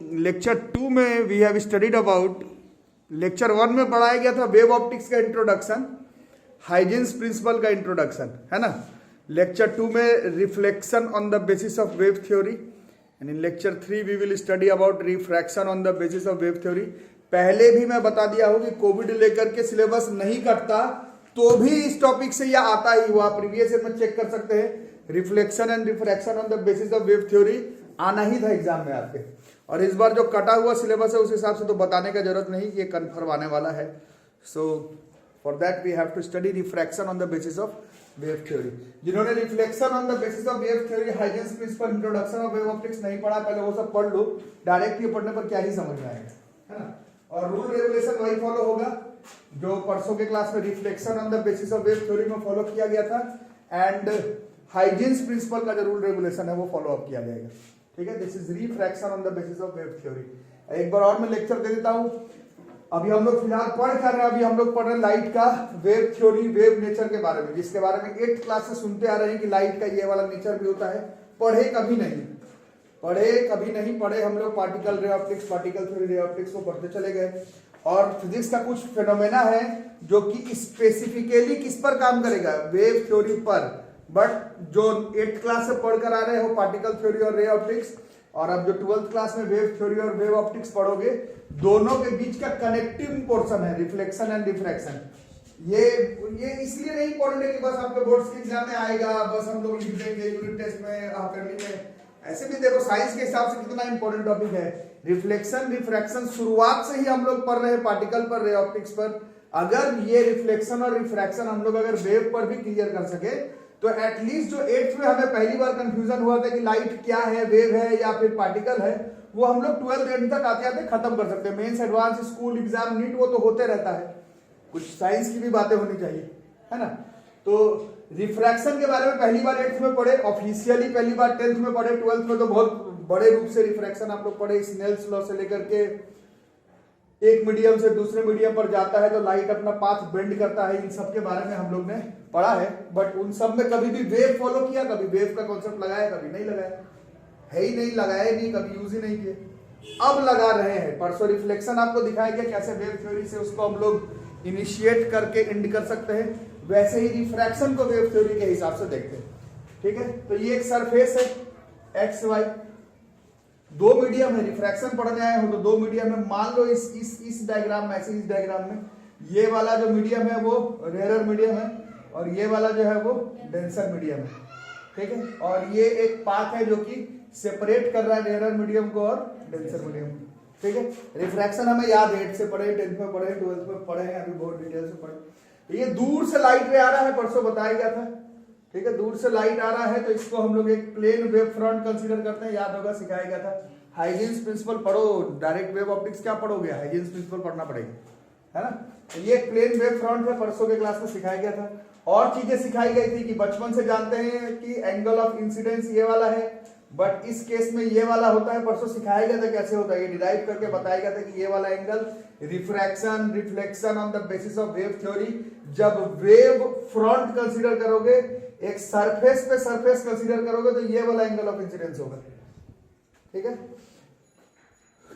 Lecture 2 में we have studied about, lecture 1 में पढ़ाया गया था वेव ऑप्टिक्स का इंट्रोडक्शन, हाइजेंस प्रिंसिपल का इंट्रोडक्शन, है ना। लेक्चर 2 में reflection on the basis of wave theory, and in lecture 3 we will study about refraction on the basis of wave theory. पहले भी मैं बता दिया हूं कि कोविड लेकर के सिलेबस नहीं कटता तो भी इस टॉपिक से यह आता ही हुआ, प्रीवियस ईयर में चेक कर सकते हैं। Reflection and refraction on the basis of wave theory आना ही था एग्जाम में आपके, और इस बार जो कटा हुआ सिलेबस है उस हिसाब से तो बताने का जरूरत नहीं कि ये कन्फर्म आने वाला है। So for that we have to study refraction on the basis of wave theory. जिन्होंने reflection on the basis of wave theory, Huygens principle, introduction of wave optics नहीं पढ़ा, पहले वो सब पढ़ लो। डायरेक्ट ये पढ़ने पर क्या ही समझ में आएगा, है ना। और रूल रेगुलेशन वही फॉलो होगा जो परसों के क्लास में reflection on the basis of wave theory में फॉलो किया गया था, एंड हाइजेंस प्रिंसिपल का जो रूल रेगुलेशन है वो फॉलो अप किया जाएगा। ठीक है, this is refraction on the basis of wave theory. एक बार और मैं लेक्चर दे देता हूं। अभी हम लोग फिलहाल पढ़ कर रहे हैं, अभी हम लोग पढ़ रहे हैं लाइट का वेव थ्योरी, वेव नेचर के बारे में, जिसके बारे में 8th क्लास से सुनते आ रहे हैं कि लाइट का ये वाला नेचर भी होता है। पढ़े कभी नहीं पढ़े हम लोग particle ray optics, particle theory, ray optics को पढ़ते चले गए। और फिजिक्स का कुछ फिनोमेना है जो कि स्पेसिफिकली किस पर काम करेगा, वेव थ्योरी पर। बट जो 8th क्लास से पढ़कर आ रहे हो पार्टिकल थ्योरी और रे ऑप्टिक्स, और अब जो 12th क्लास में वेव थ्योरी और वेव ऑप्टिक्स पढ़ोगे, दोनों के बीच का कनेक्टिव पोर्शन है रिफ्लेक्शन एंड रिफ्रैक्शन। ये इसलिए नहीं इंपॉर्टेंट है कि बस आपके बोर्ड्स के एग्जाम में आएगा, बस हम लोग लिख देंगे यूनिट टेस्ट में, हाफ-ईयरली में। ऐसे भी देखो साइंस के हिसाब से कितना इंपॉर्टेंट टॉपिक है रिफ्लेक्शन रिफ्रैक्शन। शुरुआत से ही हम लोग पढ़ रहे हैं पार्टिकल पर, रे ऑप्टिक्स पर। अगर ये रिफ्लेक्शन और रिफ्रैक्शन हम लोग अगर वेव पर भी क्लियर कर सके तो एटलीस्ट जो 8th में हमें पहली बार कंफ्यूजन हुआ था कि लाइट क्या है, वेव है या फिर पार्टिकल है, वो हम लोग 12th एंड तक आते आते खत्म कर सकते हैं। Mains, advance, school exam, NEET, वो तो होते रहता है। कुछ साइंस की भी बातें होनी चाहिए, है ना। तो रिफ्रैक्शन के बारे में पहली बार 8th में पढ़े, ऑफिशियली पहली बार 10th में पढ़े, 12th में तो बहुत बड़े रूप से रिफ्रैक्शन आप लोग पढ़े। स्नेल्स लॉ से लेकर के एक मीडियम से दूसरे मीडियम पर जाता है तो लाइट अपना पाथ बेंड करता है, इन सब के बारे में हम लोग ने पढ़ा है। बट उन सब में कभी भी वेव फॉलो किया, कभी वेव का कॉन्सेप्ट लगाया, कभी नहीं लगाया, है ही नहीं, लगाया नहीं, कभी यूज ही नहीं किए। अब लगा रहे हैं। परसों रिफ्लेक्शन आपको दिखाया गया कैसे वेव थ्योरी से उसको हम लोग इनिशिएट करके एंड कर सकते हैं, वैसे ही रिफ्रैक्शन को वेव थ्योरी के हिसाब से देखते हैं। ठीक है, तो ये एक सरफेस है एक्स वाई, दो मीडियम है। रिफ्रैक्शन पढ़ने आए हो तो दो मीडियम है। मान लो इस डायग्राम में, ऐसे इस डायग्राम में ये वाला जो मीडियम है वो रेयर मीडियम है, और ये वाला जो है वो डेंसर मीडियम है। ठीक है, और ये एक पाथ है जो कि सेपरेट कर रहा है रेयर मीडियम को और डेंसर मीडियम को। ठीक है, रिफ्रैक्शन हमें याद है, 8th से पढ़े, 10th में पढ़े, 12th में पढ़े हैं, अभी बहुत डिटेल से पढ़े। ये दूर से लाइट रे आ रहा है, परसों बताया गया था। ठीक है, दूर से लाइट आ रहा है तो इसको हम लोग एक प्लेन वेव फ्रंट कंसीडर करते हैं, याद होगा, सिखाया गया था। हाइजेंस प्रिंसिपल पढ़ो, डायरेक्ट वेव ऑप्टिक्स क्या पढ़ोगे, हाइजेंस प्रिंसिपल पढ़ना पड़ेगा, है ना। तो ये एक प्लेन वेव फ्रंट है, परसों के क्लास में सिखाया गया था। और चीजें सिखाई गई थी कि बचपन से जानते हैं कि एंगल ऑफ इंसिडेंस ये वाला है, बट इस केस में ये वाला होता है। परसों सिखाया गया था कैसे होता है, ये डिराइव करके बताया गया था कि ये वाला angle refraction reflection on the basis of wave theory. जब वेव फ्रंट कंसीडर करोगे, एक सरफेस पे सरफेस कंसीडर करोगे तो ये वाला एंगल ऑफ इंसिडेंस होगा। ठीक है,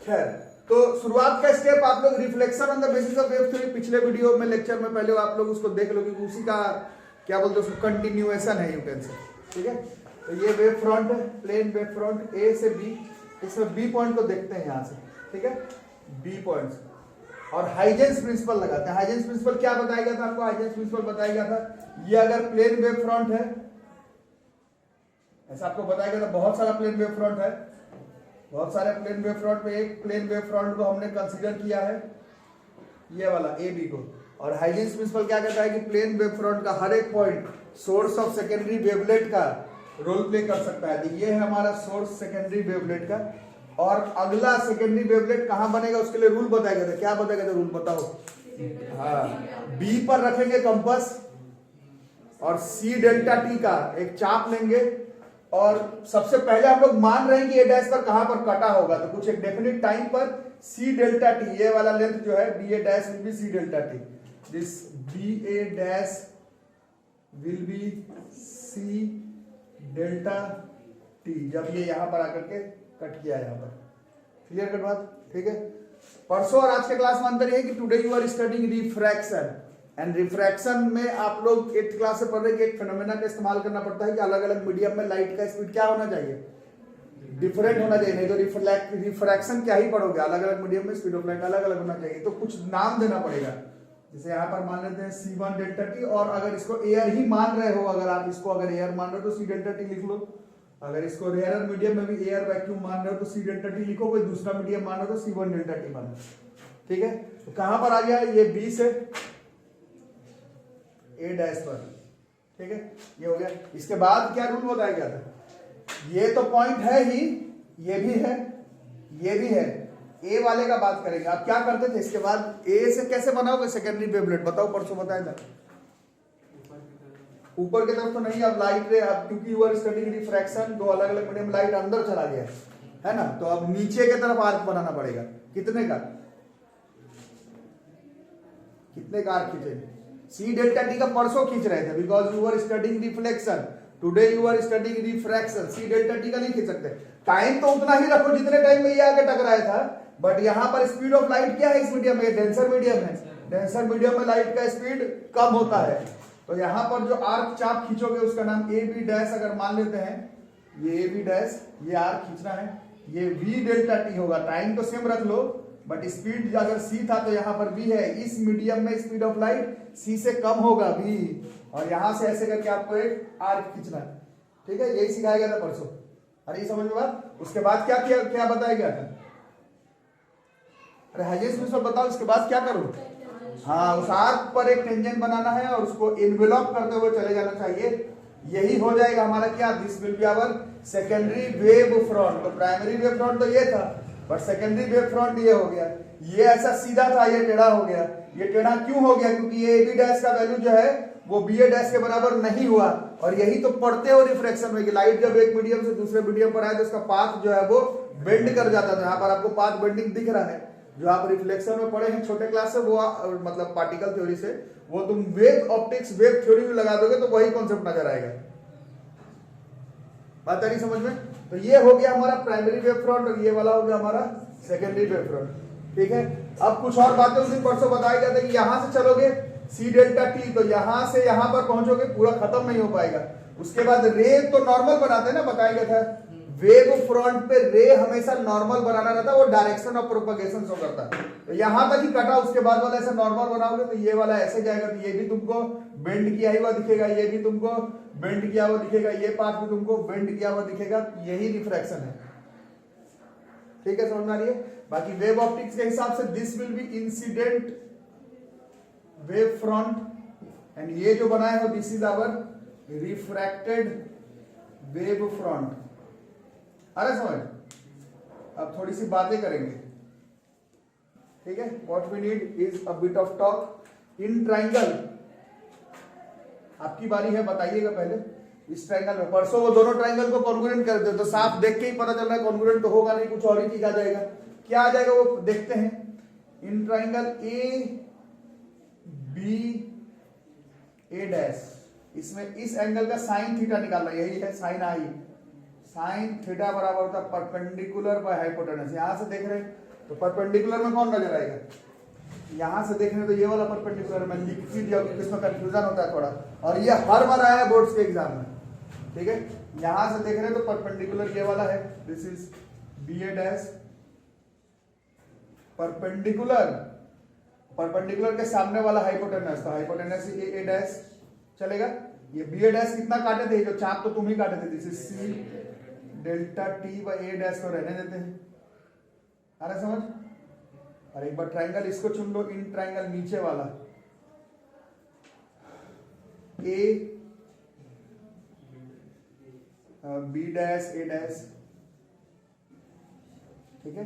खैर, तो शुरुआत का स्टेप आप लोग reflection on the basis of wave theory पिछले वीडियो में, लेक्चर में पहले आप लोग उसको देख लो, क्योंकि उसी का क्या बोलते हैं उसको कंटिन्यूएशन है, यू कैन से। ठीक है, तो ये वेव फ्रंट है, प्लेन वेव फ्रंट ए से बी, इसमें बी पॉइंट को देखते हैं यहां से। ठीक है, बी पॉइंट्स, और हाइजेंस प्रिंसिपल लगाते हैं। हाइजेंस प्रिंसिपल क्या बताया गया था आपको, हाइजेंस प्रिंसिपल बताया गया था ये अगर प्लेन वेव फ्रंट है, ऐसा आपको बताया गया था, बहुत सारा प्लेन वेव फ्रंट है, बहुत सारे प्लेन वेव फ्रंट में एक प्लेन वेव फ्रंट को हमने कंसीडर किया है, ये वाला ए बी को। और हाइजेंस प्रिंसिपल क्या कहता है कि प्लेन वेव फ्रंट का हर एक point source of secondary wavelet का रोल प्ले कर सकता है। तो ये है हमारा सोर्स सेकेंडरी वेवलेट का, और अगला सेकेंडरी वेवलेट कहां बनेगा उसके लिए रूल बताया गया था। क्या बताया गया था, रूल बताओ। हाँ, बी पर रखेंगे कंपास, और सी डेल्टा टी का एक चाप लेंगे, और सबसे पहले हम लोग मान रहे हैं कि ए डैश पर कहां पर कटा होगा, तो कुछ एक डेफिनेट टाइम पर सी डेल्टा टी, ये वाला लेंथ जो है B A dash will be C delta T, this B A dash will be C delta T, जब ये यहां पर आकर के कट किया यहां पर। क्लियर कट बात, ठीक है। परसों और आज के क्लास में अंतर ये है कि today you are studying refraction, and refraction में आप लोग 8th क्लास से पढ़ रहे हैं कि एक फिनोमेना का इस्तेमाल करना पड़ता है कि अलग अलग मीडियम में लाइट का स्पीड क्या होना चाहिए, डिफरेंट होना चाहिए, नहीं तो रिफ्रैक्शन क्या ही पढ़ोगे, अलग अलग मीडियम में स्पीड ऑफ लाइट अलग अलग होना चाहिए, तो कुछ नाम देना पड़ेगा। जैसे यहाँ पर मान लेते हैं C1 डेल्टा टी, और अगर इसको एयर ही मान रहे हो, अगर आप इसको अगर एयर मान रहे हो तो C डेल्टा टी लिख लो, अगर इसको रेयर मीडियम में भी एयर वैक्यूम मान रहे हो तो C डेल्टा टी लिखो, कोई दूसरा मीडियम मान रहे हो तो C1 डेल्टा टी मान लो, ठीक है। तो कहां पर आ गया ये B से A डैश पर, ठीक है, ये हो गया। इसके बाद क्या रूल बताया गया था, ये तो पॉइंट है ही, ये भी है, ये भी है, ए वाले का बात करेंगे। आप क्या करते थे इसके बाद, ए से कैसे बनाओगे सेकेंडरी वेवलेट, बताओ, परसों बताया था। ऊपर की तरफ तो नहीं, अब लाइट रे, अब क्योंकि यू आर स्टडिंग रिफ्रैक्शन, दो अलग अलग मीडियम लाइट अंदर चला गया है ना, तो अब नीचे की तरफ आर्क बनाना पड़ेगा। कितने का, कितने का आर्क खींचेंगे, C डेल्टा टी का परसों खींच रहे थे, because you are studying reflection, today you are studying refraction, C delta T का नहीं खींच सकते। टाइम तो उतना ही रखो जितने टाइम में ये आके टकराया था, बट यहां पर स्पीड ऑफ लाइट क्या है इस मीडियम में, डेंसर मीडियम है, डेंसर मीडियम में लाइट का स्पीड कम होता है, तो यहां पर जो आर्क चाप खींचोगे उसका नाम ए बी डैश अगर मान लेते हैं, ये ए बी डैश, ये आर्क खींचना है, ये V डेल्टा टी होगा, टाइम तो सेम रख लो, बट स्पीड अगर C था तो यहाँ पर V है, इस मीडियम में स्पीड ऑफ लाइट C से कम होगा V, और यहां से ऐसे करके आपको एक आर्क खींचना है, ठीक है, यही सिखाया गया था परसों। अरे समझ में बात, उसके बाद क्या किया, क्या बताया गया था, अरे हाइएस्ट में सब बताओ, इसके बाद क्या करो, हाँ, उस आर्क पर एक टेंजेंट बनाना है और उसको इन्वेलॉप करते हुए चले जाना चाहिए, यही हो जाएगा हमारा क्या, this will be our secondary wave front. तो प्राइमरी वेव फ्रंट तो ये था, बट सेकेंडरी वेव फ्रंट ये हो गया, ये ऐसा सीधा था, ये टेढ़ा हो गया, ये टेढ़ा क्यों हो गया, क्योंकि ये AB डैश का वैल्यू जो है वो BA डैश के बराबर नहीं हुआ, और यही तो पढ़ते हो रिफ्रैक्शन में कि लाइट जब एक मीडियम से दूसरे मीडियम पर आए तो उसका पाथ जो है वो बेंड कर जाता था, यहाँ पर आपको पाथ बेंडिंग दिख रहा है, जो आप रिफ्लेक्शन में पढ़े हैं छोटे क्लास से, वो मतलब पार्टिकल थ्योरी से, वो तुम वेव ऑप्टिक्स वेव थ्योरी में लगा दोगे तो वही कॉन्सेप्ट नजर आएगा। बात आ रही समझ में, तो ये हो गया हमारा प्राइमरी वेव फ्रंट, और ये वाला हो गया हमारा सेकेंडरी वेव फ्रंट, ठीक है। अब कुछ और बातें उस दिन परसों बताया गया था कि यहां से चलोगे C डेल्टा टी, तो यहां से यहां पर पहुंचोगे, पूरा खत्म नहीं हो पाएगा। उसके बाद रे तो नॉर्मल बनाते हैं ना, बताया गया था, वेव फ्रंट पे रे हमेशा नॉर्मल बनाना रहता है, वो डायरेक्शन ऑफ प्रोपगेशन शो करता है, तो यहां तक ही कटा, उसके बाद वाला ऐसा नॉर्मल बनाओगे तो ये वाला ऐसे जाएगा, तो ये भी तुमको बेंड किया हुआ दिखेगा, ये भी तुमको बेंड किया हुआ दिखेगा, ये पार्ट भी तुमको बेंड किया हुआ दिखेगा, यही रिफ्रैक्शन है, ठीक है, समझ में आ रही है। बाकी वेव ऑप्टिक्स के हिसाब से this will be incident wave front, and ये जो बनाए हो this is our refracted wave front. अरे समझ, अब थोड़ी सी बातें करेंगे, ठीक है। What we need is a bit of talk in triangle. आपकी बारी है, बताइएगा पहले इस ट्राइंगल में, परसों वो दोनों ट्राइंगल को कॉन्ग्रुएंट कर दे, तो साफ देख के ही पता चल रहा है कॉन्ग्रुएंट तो होगा नहीं, कुछ और ही चीज आ जाएगा, क्या आ जाएगा वो देखते हैं। In triangle A B A dash, इसमें इस एंगल का साइन थीटा निकालना, यही है साइन आई, साइन थीटा बराबर होता है परपेंडिकुलर बाय हाइपोटेनस। यहां से देख रहे हैं तो परपेंडिकुलर में कौन नजर आएगा, यहां से देख रहे हैं तो ये वाला परपेंडिकुलर में लिख दिया, इसमें कंफ्यूजन होता है थोड़ा, और ये हर बार आया है बोर्ड्स के एग्जाम में, ठीक है। यहां से देख रहे हैं तो परपेंडिकुलर ये वाला है, this is BA dash, perpendicular, perpendicular के सामने वाला हाइपोटेनस, तो हाइपोटेनस A डैश चलेगा। ये BA डैश कितना काटे थे, जो चाप तो तुम ही काटे थे, this is C delta T by A dash को रहने देते हैं, आ रहा समझ। और एक बार ट्राइंगल इसको चुन लो, इन ट्राइंगल नीचे वाला A B dash A dash, ठीक है,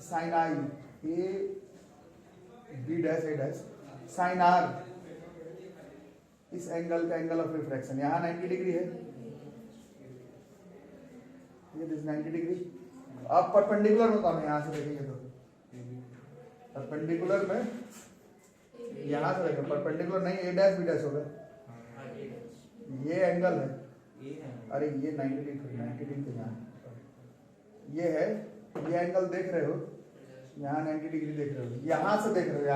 sine I A B dash A dash, sine R इस एंगल का एंगल ऑफ रिफ्रैक्शन, यहां 90 डिग्री है, ये दिस 90 डिग्री। अब परपेंडिकुलर में कौन है, यहां से देखेंगे तो परपेंडिकुलर में, यहां से देखें परपेंडिकुलर नहीं, A डैश B डैश होगा, ये एंगल है, अरे ये 90 डिग्री, 90 डिग्री यहाँ, ये है ये एंगल देख रहे हो, यहाँ 90 डिग्री देख रहे हो, यहाँ से देख रहे हो,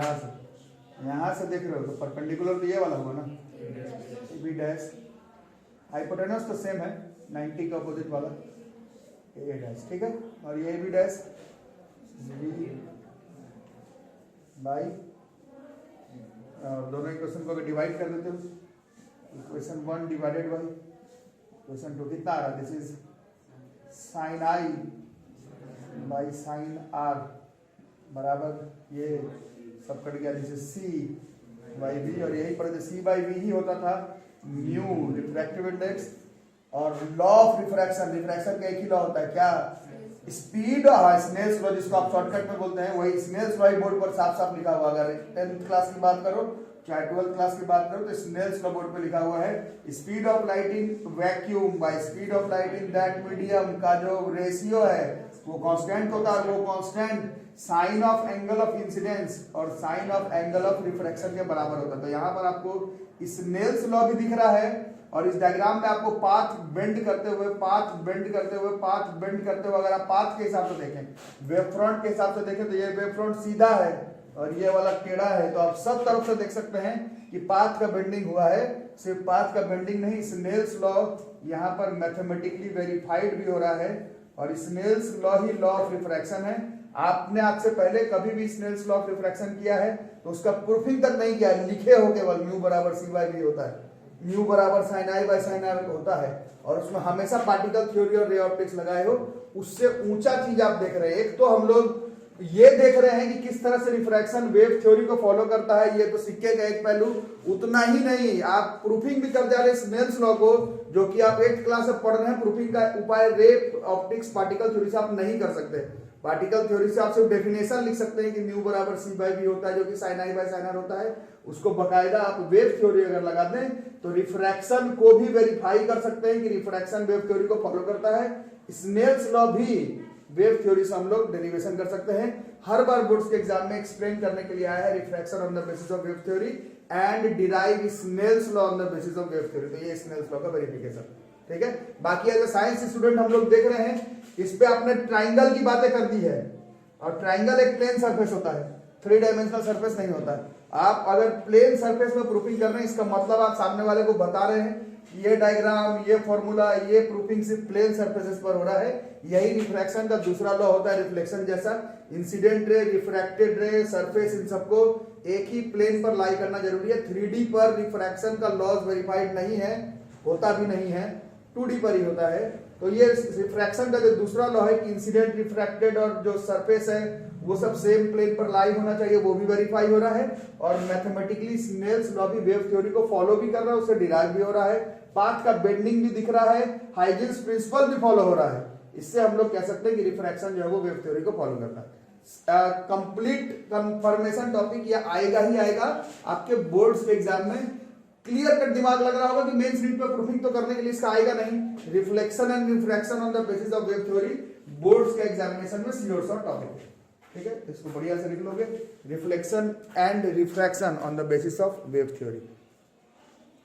यहाँ से देख रहे हो, तो परपेंडिकुलर तो ये वाला हुआ ना, बी डैश। हाइपोटेनस तो सेम है, 90 का अपोजिट वाला ए डैश, ठीक है। और ये बी डैश बी बाई, दोनों इक्वेशन को डिवाइड कर देते हो, इक्वेशन 1 डिवाइडेड बाई इक्वेशन 2 कितना आ रहा है, this is sine I by sine R बराबर ये सब कट गया, this is C by V, और यही पर सी बाई वी ही होता था म्यू रिफ्रैक्टिव इंडेक्स। और लॉ ऑफ रिफ्रैक्शन, रिफ्रैक्शन का एक ही लॉ होता है क्या, स्पीड, स्नेल्स लॉ जिसको आप शॉर्टकट में बोलते हैं, वही स्नेल्स लॉ बोर्ड पर साफ साफ लिखा हुआ, अगर 10th क्लास की बात करो चाहे 12th क्लास की बात करो तो स्नेल्स लॉ बोर्ड पे लिखा हुआ है, speed of light in vacuum by speed of light in that medium का जो रेशियो है वो कांस्टेंट होता है, वो constant sine of angle of incidence और sine of angle of refraction के बराबर होता है। तो यहाँ पर आपको स्नेल्स लॉ भी दिख रहा है, और इस डायग्राम में आपको पाथ बेंड करते हुए अगर आप पाथ के हिसाब से देखें, वेव फ्रंट के हिसाब से देखें तो ये वेव फ्रंट सीधा है और ये वाला टेढ़ा है, तो आप सब तरफ से देख सकते हैं कि पाथ का बेंडिंग हुआ है। सिर्फ पाथ का बेंडिंग नहीं, स्नेल्स लॉ यहाँ पर मैथमेटिकली वेरीफाइड भी हो रहा है, और स्नेल्स लॉ ही लॉ ऑफ रिफ्रैक्शन है। आपने आज से पहले कभी भी स्नेल्स लॉ ऑफ रिफ्रैक्शन किया है तो उसका प्रूफिंग तक नहीं किया, लिखे हो केवल म्यू बराबर सी बाई वी होता है, म्यू बराबर sine I by sine R होता है, और उसमें हमेशा पार्टिकल थ्योरी और रे ऑप्टिक्स लगाए हो। उससे ऊंचा चीज आप देख रहे हैं, एक तो हम लोग ये देख रहे हैं कि किस तरह से रिफ्रैक्शन वेव थ्योरी को फॉलो करता है, ये तो सिक्के का एक पहलू, उतना ही नहीं आप प्रूफिंग भी कर जा रहे हैं स्नेल्स लॉ को, जो कि आप 8th क्लास से पढ़ रहे हैं। प्रूफिंग का उपाय रे ऑप्टिक्स पार्टिकल थ्योरी से आप नहीं कर सकते, पार्टिकल थ्योरी से आप सिर्फ डेफिनेशन लिख सकते हैं कि म्यू बराबर सी बाई वी होता है, जो कि sine I by sine R होता है। उसको बकायदा आप वेव थ्योरी अगर लगा दें तो रिफ्रैक्शन को भी वेरीफाई कर सकते हैं कि रिफ्रैक्शन वेव थ्योरी को फॉलो करता है। स्नेल्स लॉ भी वेव थ्योरी से हम लोग डेरिवेशन कर सकते हैं। हर बार बोर्ड्स के एग्जाम में एक्सप्लेन करने के लिए आया है refraction on the basis of wave theory and derive Snell's law on the basis of wave theory, तो ये स्नेल्स लॉ का वेरिफिकेशन, ठीक है। बाकी एज अ साइंस स्टूडेंट हम लोग देख रहे हैं, इस पे आपने ट्राइंगल की बातें कर दी है, और ट्राइंगल एक प्लेन सरफेस होता है, 3 डायमेंशनल सरफेस नहीं होता है। आप अगर प्लेन सरफेस में प्रूफिंग कर रहे हैं, इसका मतलब आप सामने वाले को बता रहे हैं ये डायग्राम, ये फॉर्मूला, ये प्रूफिंग सिर्फ प्लेन सरफेसेस पर हो रहा है। यही रिफ्रैक्शन का दूसरा लॉ होता है, रिफ्लेक्शन जैसा, इंसिडेंट रे, रिफ्रैक्टेड रे, सरफेस, इन सबको एक ही प्लेन पर लाई करना जरूरी है। 3D पर रिफ्रैक्शन का लॉज वेरीफाइड नहीं है, होता भी नहीं है, 2D पर ही होता है। तो ये रिफ्रैक्शन का जो दूसरा लॉ है कि इंसिडेंट, रिफ्रैक्टेड और जो सरफेस है वो सब सेम प्लेन पर लाई होना चाहिए, वो भी वेरीफाई हो रहा है। और मैथमेटिकली स्नेल्स लॉ भी वेव थ्योरी को फॉलो भी कर रहा है, उससे डिराइव भी हो रहा है, पाथ का बेंडिंग भी दिख रहा है, हाइजेंस प्रिंसिपल भी फॉलो हो रहा है। इससे हम लोग कह सकते हैं कि रिफ्रैक्शन जो है वो वेव थ्योरी को फॉलो करता है। कंप्लीट कंफर्मेशन टॉपिक ये आएगा ही आएगा आपके बोर्ड्स के एग्जाम में। क्लियर कट दिमाग लग रहा होगा कि मेन रीड पर प्रूफिंग तो करने के लिए इसका आएगा नहीं। Reflection and refraction on the basis of wave theory boards के एग्जामिनेशन में श्योर शॉर्ट टॉपिक है, ठीक है। इसको बढ़िया से लिख लोगे, reflection and refraction on the basis of wave theory.